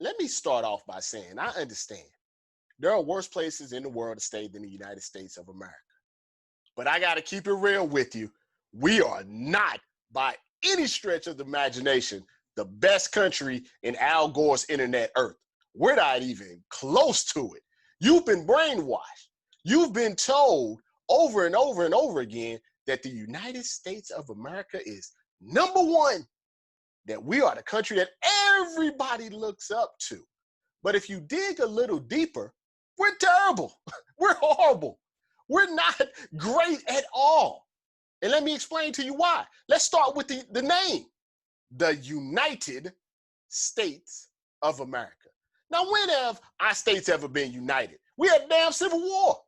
Let me start off by saying I understand there are worse places in the world to stay than the United States of America. But I got to keep it real with you. We are not, by any stretch of the imagination, the best country in Al Gore's internet earth. We're not even close to it. You've been brainwashed. You've been told over and over and over again that the United States of America is number one, that we are the country that everybody looks up to. But if you dig a little deeper, we're terrible. We're horrible. We're not great at all. And let me explain to you why. Let's start with the name, the United States of America. Now, when have our states ever been united? We had a damn civil war.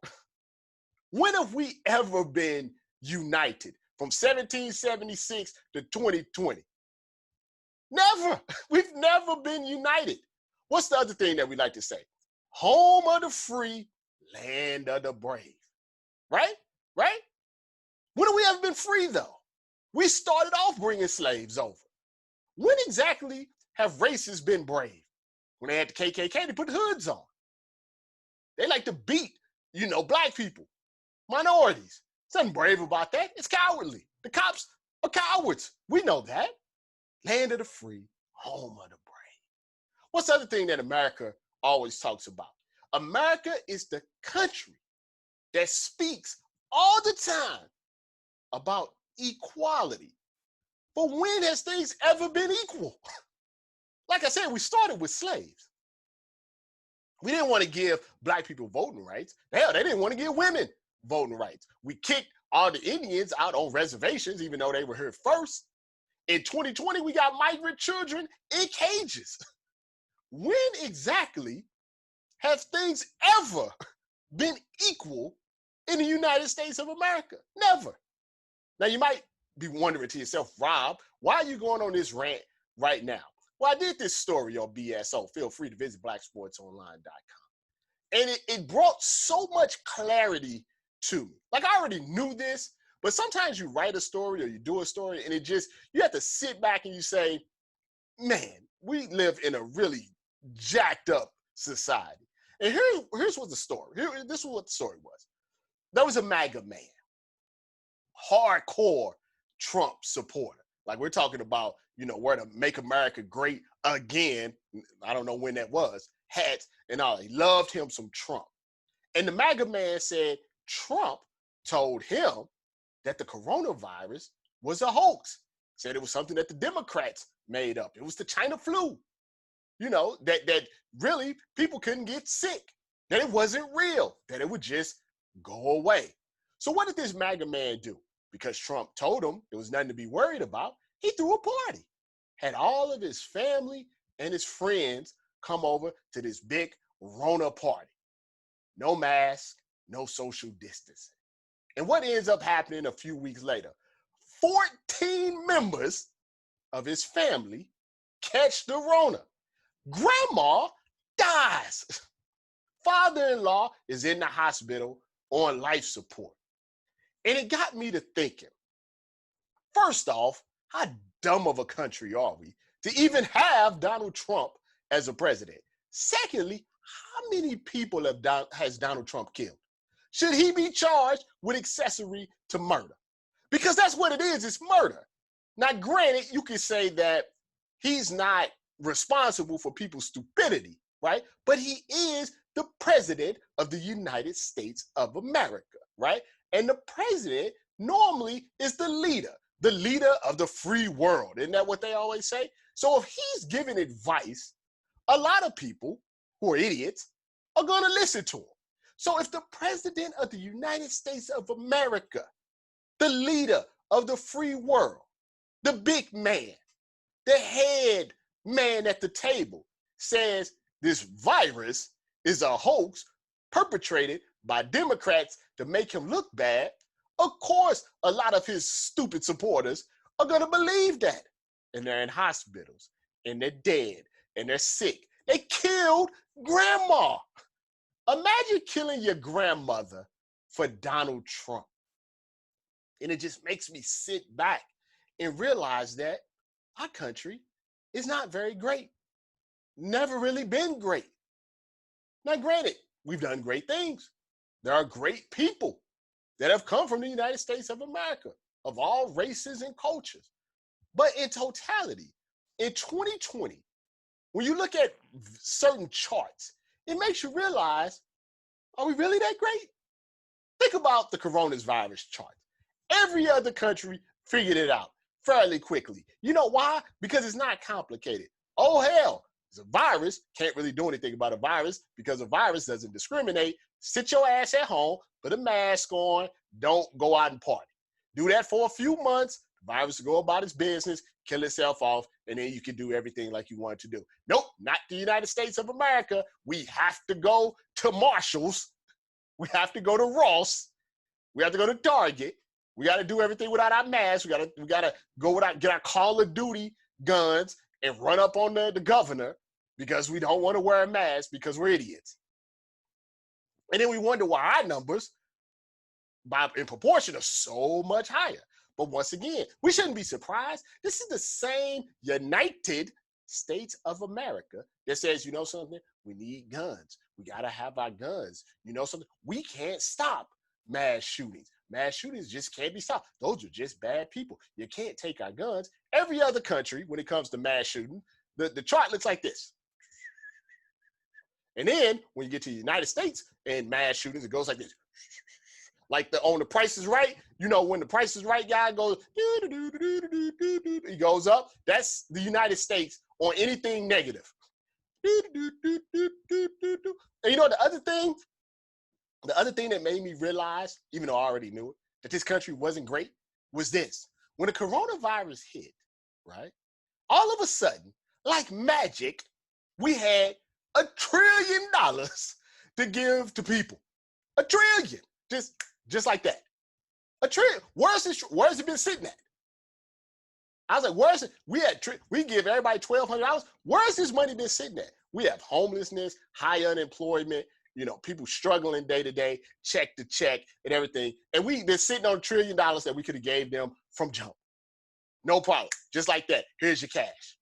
When have we ever been united from 1776 to 2020? Never. We've never been united. What's the other thing that we like to say? Home of the free, land of the brave. Right? Right? When have we ever been free, though? We started off bringing slaves over. When exactly have races been brave? When they had the KKK, they put hoods on. They like to beat, black people, minorities. There's nothing brave about that. It's cowardly. The cops are cowards. We know that. Land of the free, home of the brave. What's the other thing that America always talks about? America is the country that speaks all the time about equality. But when has things ever been equal? Like I said, we started with slaves. We didn't want to give black people voting rights. Hell, they didn't want to give women voting rights. We kicked all the Indians out on reservations, even though they were here first. In 2020, we got migrant children in cages. When exactly have things ever been equal in the United States of America? Never. Now, you might be wondering to yourself, Rob, why are you going on this rant right now? Well, I did this story on BSO. Feel free to visit blacksportsonline.com. And it brought so much clarity to me. Like, I already knew this, but sometimes you write a story or you do a story and you have to sit back and you say, man, we live in a really jacked up society. And here's what the story, this is what the story was. There was a MAGA man, hardcore Trump supporter. Like, we're talking about, where to make America great again. I don't know when that was, hats and all. He loved him some Trump. And the MAGA man said Trump told him that the coronavirus was a hoax. Said it was something that the Democrats made up. It was the China flu. That really people couldn't get sick, that it wasn't real, that it would just go away. So what did this MAGA man do? Because Trump told him there was nothing to be worried about, he threw a party, had all of his family and his friends come over to this big Rona party. No mask, no social distancing. And what ends up happening a few weeks later? 14 members of his family catch the Rona. Grandma dies. Father-in-law is in the hospital on life support. And it got me to thinking, first off, how dumb of a country are we to even have Donald Trump as a president? Secondly, how many people has Donald Trump killed? Should he be charged with accessory to murder? Because that's what it is, it's murder. Now, granted, you could say that he's not responsible for people's stupidity, right? But he is the president of the United States of America, right? And the president normally is the leader of the free world. Isn't that what they always say? So if he's giving advice, a lot of people who are idiots are going to listen to him. So if the president of the United States of America, the leader of the free world, the big man, the head man at the table says this virus is a hoax perpetrated by Democrats to make him look bad, of course, a lot of his stupid supporters are going to believe that. And they're in hospitals, and they're dead, and they're sick. They killed grandma. Imagine killing your grandmother for Donald Trump. And it just makes me sit back and realize that our country is not very great. never really been great. Now, granted, we've done great things. There are great people that have come from the United States of America, of all races and cultures. But in totality, in 2020, when you look at certain charts, it makes you realize, are we really that great? Think about the coronavirus chart. Every other country figured it out fairly quickly. You know why? Because it's not complicated. Oh, hell, it's a virus. Can't really do anything about a virus because a virus doesn't discriminate. Sit your ass at home, put a mask on, don't go out and party. Do that for a few months. The virus will go about its business, kill itself off, and then you can do everything like you want to do. Nope, not the United States of America. We have to go to Marshall's. We have to go to Ross. We have to go to Target. We got to do everything without our masks. We got to go without, get our Call of Duty guns and run up on the governor because we don't want to wear a mask because we're idiots. And then we wonder why our numbers, in proportion, are so much higher. But once again, we shouldn't be surprised. This is the same United States of America that says, you know something, we need guns. We got to have our guns. You know something, we can't stop mass shootings. Mass shootings just can't be stopped. Those are just bad people. You can't take our guns. Every other country, when it comes to mass shooting, the chart looks like this. And then when you get to the United States and mass shootings, it goes like this. Like on The Price is Right, you know, when The Price is Right guy goes, he goes up, that's the United States on anything negative. And you know, the other thing that made me realize, even though I already knew it, that this country wasn't great, was this. When the coronavirus hit, right, all of a sudden, like magic, we had $1 trillion to give to people. $1 trillion, just like that. $1 trillion. Where's it been sitting at? I was like, where's it? We give everybody $1,200. Where's this money been sitting at? We have homelessness, high unemployment, you know, people struggling day to day, check to check and everything. And we've been sitting on $1 trillion that we could have gave them from jump. No problem. Just like that. Here's your cash.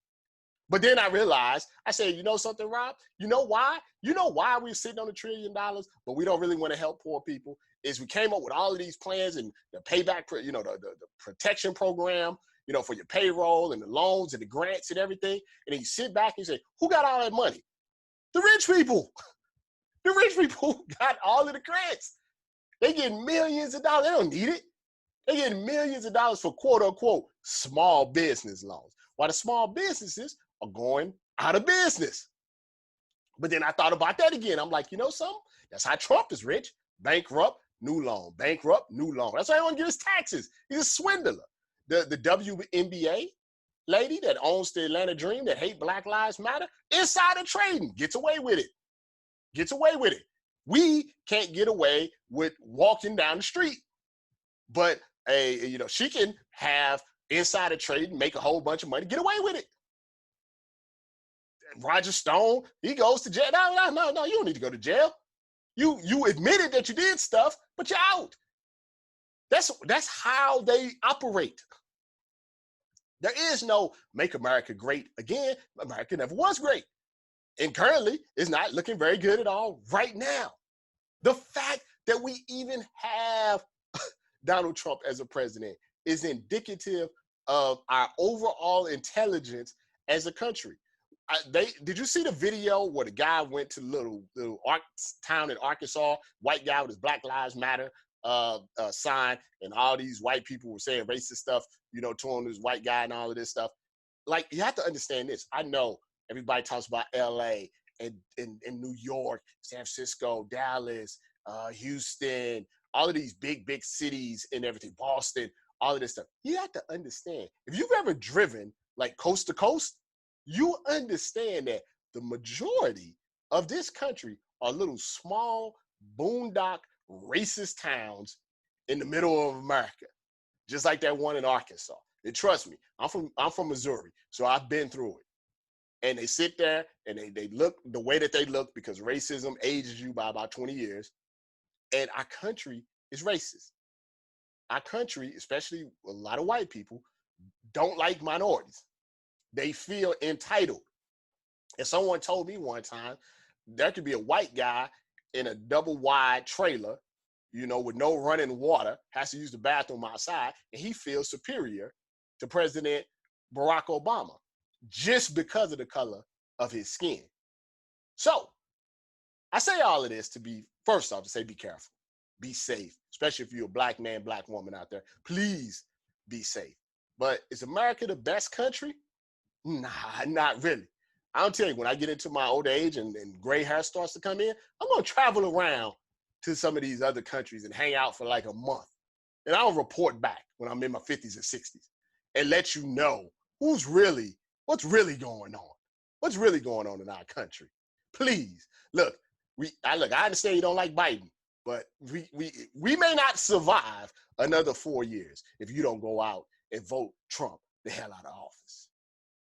But then I realized, I said, you know something, Rob? You know why? You know why we're sitting on $1 trillion, but we don't really want to help poor people? Is we came up with all of these plans and the payback, you know, the protection program, you know, for your payroll and the loans and the grants and everything. And then you sit back and you say, who got all that money? The rich people. The rich people got all of the grants. They get millions of dollars. They don't need it. They get millions of dollars for quote unquote small business loans, while the small businesses are going out of business. But then I thought about that again. I'm like, you know something? That's how Trump is rich. Bankrupt, new loan. Bankrupt, new loan. That's why he don't get his taxes. He's a swindler. The WNBA lady that owns the Atlanta Dream that hate Black Lives Matter, insider trading, gets away with it. Gets away with it. We can't get away with walking down the street. But you know, she can have insider trading, make a whole bunch of money, get away with it. Roger Stone, he goes to jail. No, you don't need to go to jail. You admitted that you did stuff, but you're out. That's how they operate. There is no make America great again. America never was great. And currently, it's not looking very good at all right now. The fact that we even have Donald Trump as a president is indicative of our overall intelligence as a country. Did you see the video where the guy went to little town in Arkansas, white guy with his Black Lives Matter sign, and all these white people were saying racist stuff, you know, to him, this white guy and all of this stuff. Like, you have to understand this. I know everybody talks about LA and New York, San Francisco, Dallas, Houston, all of these big cities and everything, Boston, all of this stuff. You have to understand, if you've ever driven like coast to coast, you understand that the majority of this country are little small boondock racist towns in the middle of America, just like that one in Arkansas. And trust me, I'm from Missouri, so I've been through it. And they sit there and they look the way that they look because racism ages you by about 20 years. And our country is racist. Our country, especially a lot of white people, don't like minorities. They feel entitled. And someone told me one time there could be a white guy in a double wide trailer, with no running water, has to use the bathroom outside, and he feels superior to President Barack Obama just because of the color of his skin. So I say all of this to be, first off, to say be careful, be safe, especially if you're a black man, black woman out there. Please be safe. But is America the best country? Nah, not really. I'll tell you, when I get into my old age and gray hair starts to come in, I'm going to travel around to some of these other countries and hang out for like a month. And I'll report back when I'm in my 50s and 60s and let you know what's really going on. What's really going on in our country. Please, look, I understand you don't like Biden, but we may not survive another 4 years if you don't go out and vote Trump the hell out of office.